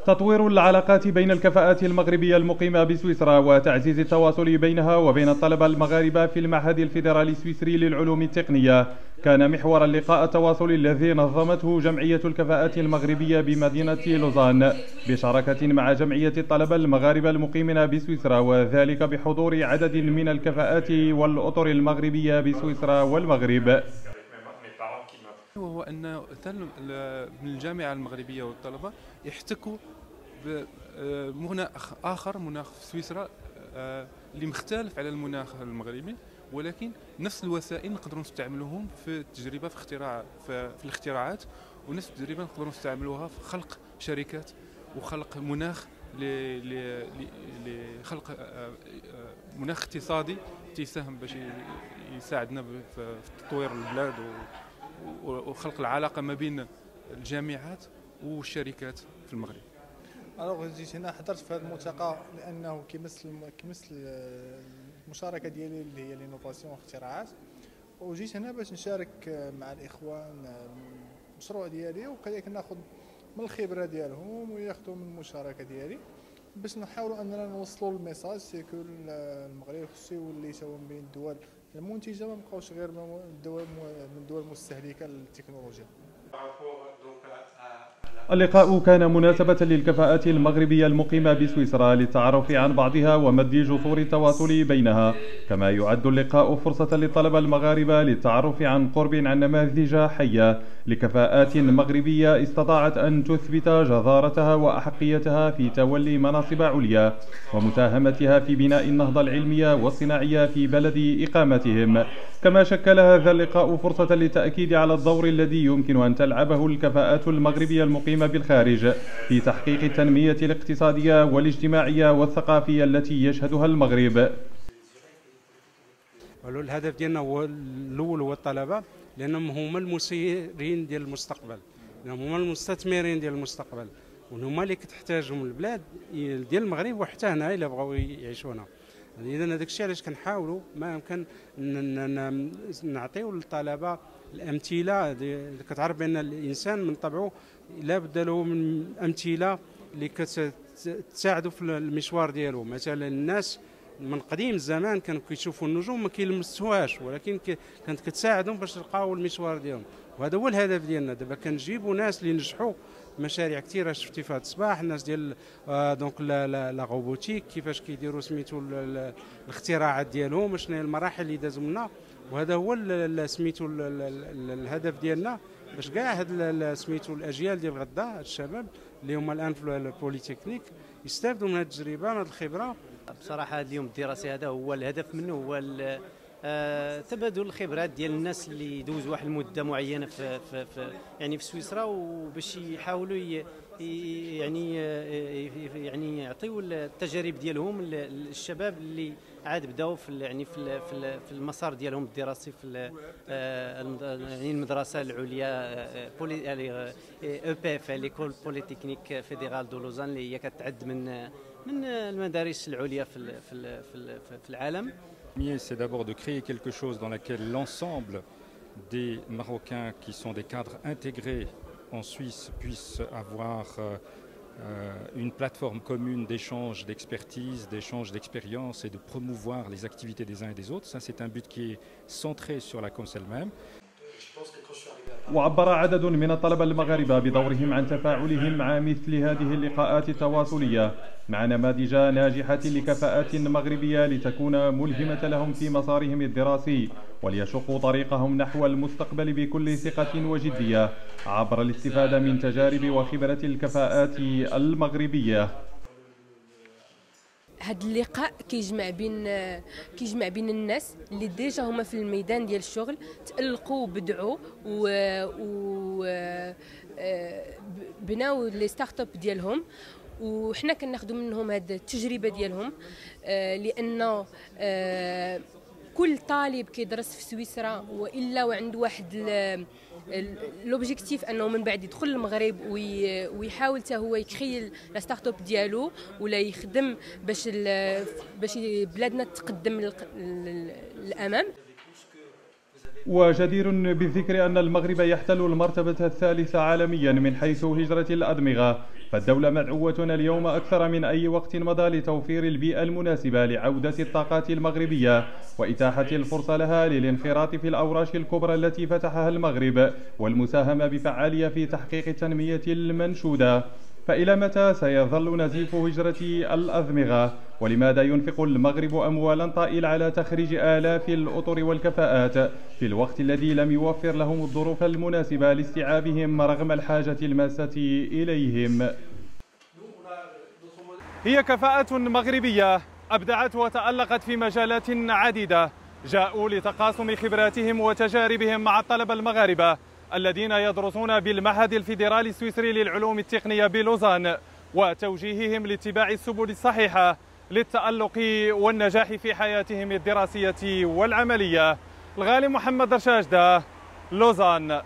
تطوير العلاقات بين الكفاءات المغربية المقيمة بسويسرا وتعزيز التواصل بينها وبين الطلبة المغاربة في المعهد الفيدرالي السويسري للعلوم التقنية كان محور اللقاء التواصلي الذي نظمته جمعية الكفاءات المغربية بمدينة لوزان بشراكة مع جمعية الطلبة المغاربة المقيمين بسويسرا، وذلك بحضور عدد من الكفاءات والأطر المغربية بسويسرا والمغرب. وهو أن من الجامعة المغربية والطلبة يحتكوا بمناخ آخر، مناخ في سويسرا اللي مختلف على المناخ المغربي، ولكن نفس الوسائل نقدروا نستعملوهم في التجربة في الاختراعات، ونفس التجربة نقدروا نستعملوها في خلق شركات وخلق مناخ لخلق مناخ اقتصادي تساهم باش يساعدنا في تطوير البلاد وخلق العلاقة ما بين الجامعات والشركات في المغرب. أنا جيت هنا حضرت في هذا الملتقى لأنه كيمثل المشاركة ديالي اللي هي لينوفاسيون واختراعات، وجيت هنا باش نشارك مع الإخوان المشروع ديالي، وكذلك ناخذ من الخبرة ديالهم وياخذوا من المشاركة ديالي باش نحاولوا أننا نوصلوا الميساج سيكو المغرب خصو يولي سوا بين الدول المنتجة، ما بقاوش غير من الدول المستهلكة للتكنولوجيا. اللقاء كان مناسبة للكفاءات المغربية المقيمة بسويسرا للتعرف عن بعضها ومد جسور التواصل بينها، كما يعد اللقاء فرصة للطلبة المغاربة للتعرف عن قرب عن نماذج حية لكفاءات مغربية استطاعت أن تثبت جدارتها وأحقيتها في تولي مناصب عليا ومساهمتها في بناء النهضة العلمية والصناعية في بلد إقامتهم. كما شكل هذا اللقاء فرصة للتأكيد على الدور الذي يمكن أن تلعبه الكفاءات المغربية المقيمة بالخارج في تحقيق التنمية الاقتصادية والاجتماعية والثقافية التي يشهدها المغرب. الهدف ديالنا هو الأول هو الطلبة، لأنهم هما المسيرين ديال المستقبل، لأنهم هما المستثمرين ديال المستقبل، وهما اللي كتحتاجهم البلاد ديال المغرب وحتى هنا إلا بغاو يعيشوا هنا. إذا هذاك الشيء علاش كنحاولوا ما يمكن نعطيو للطلبه الامثله كتعرف بان الانسان من طبعه لابد له من امثله اللي كتساعدوا في المشوار ديالو. مثلا الناس من قديم الزمان كانوا كيشوفوا النجوم ما كيلمسوهاش، ولكن كانت كتساعدهم باش يلقاو المشوار ديالهم، وهذا هو الهدف ديالنا. دابا كنجيبوا ناس اللي نجحوا مشاريع كثيره شفتي في هذا الصباح، الناس ديال دونك لا روبوتيك كيفاش كيديروا سميتو الاختراعات ديالهم، شنو هي المراحل اللي دازوا منها، وهذا هو سميتو الهدف ديالنا باش كاع هاد سميتو الاجيال ديال غدا الشباب اللي هما الان في البوليتكنيك يستافدوا من هذه التجربه من هذه الخبره. بصراحه اليوم الدراسي هذا هو الهدف منه هو تبادل الخبرات ديال الناس اللي يدوزوا واحد المده معينه في يعني في سويسرا، وباش يحاولوا يعني يعطيوا التجارب ديالهم للشباب اللي عاد بداوا في يعني في المسار ديالهم الدراسي في يعني المدرسه العليا او بي اف ليكول بوليتكنيك فيدرال دو لوزان اللي هي كتعد من المدارس العليا في العالم. C'est d'abord de créer quelque chose dans lequel l'ensemble des Marocains qui sont des cadres intégrés en Suisse puissent avoir une plateforme commune d'échange d'expertise, d'échange d'expérience et de promouvoir les activités des uns et des autres. Ça, c'est un but qui est centré sur la COMS elle-même. وعبر عدد من الطلبة المغاربة بدورهم عن تفاعلهم مع مثل هذه اللقاءات التواصلية مع نماذج ناجحة لكفاءات مغربية لتكون ملهمة لهم في مسارهم الدراسي وليشقوا طريقهم نحو المستقبل بكل ثقة وجدية عبر الاستفادة من تجارب وخبرة الكفاءات المغربية. هذا اللقاء كيجمع بين الناس اللي ديجا هما في الميدان ديال الشغل تألقوا وبدعوا بناو لي ستارت اب ديالهم، وحنا كناخذوا منهم هذه التجربه ديالهم، لانه كل طالب كيدرس في سويسرا والا وعنده واحد لوبجيكتيف انه من بعد يدخل المغرب ويحاول حتى هو يكري لا ستارت اب ديالو ولا يخدم باش بلادنا تقدم للامام. وجدير بالذكر أن المغرب يحتل المرتبة الثالثة عالميا من حيث هجرة الأدمغة فالدولة مدعوة اليوم أكثر من أي وقت مضى لتوفير البيئة المناسبة لعودة الطاقات المغربية وإتاحة الفرصة لها للانخراط في الأوراش الكبرى التي فتحها المغرب والمساهمة بفعالية في تحقيق التنمية المنشودة. فإلى متى سيظل نزيف هجرة الأدمغة؟ ولماذا ينفق المغرب أموالا طائلة على تخريج آلاف الأطر والكفاءات في الوقت الذي لم يوفر لهم الظروف المناسبة لاستيعابهم رغم الحاجة الماسة إليهم؟ هي كفاءة مغربية أبدعت وتألقت في مجالات عديدة، جاءوا لتقاسم خبراتهم وتجاربهم مع الطلبة المغاربة الذين يدرسون بالمعهد الفيدرالي السويسري للعلوم التقنية بلوزان، وتوجيههم لاتباع السبل الصحيحة للتألق والنجاح في حياتهم الدراسية والعملية. الغالي محمد رشاشدة، لوزان.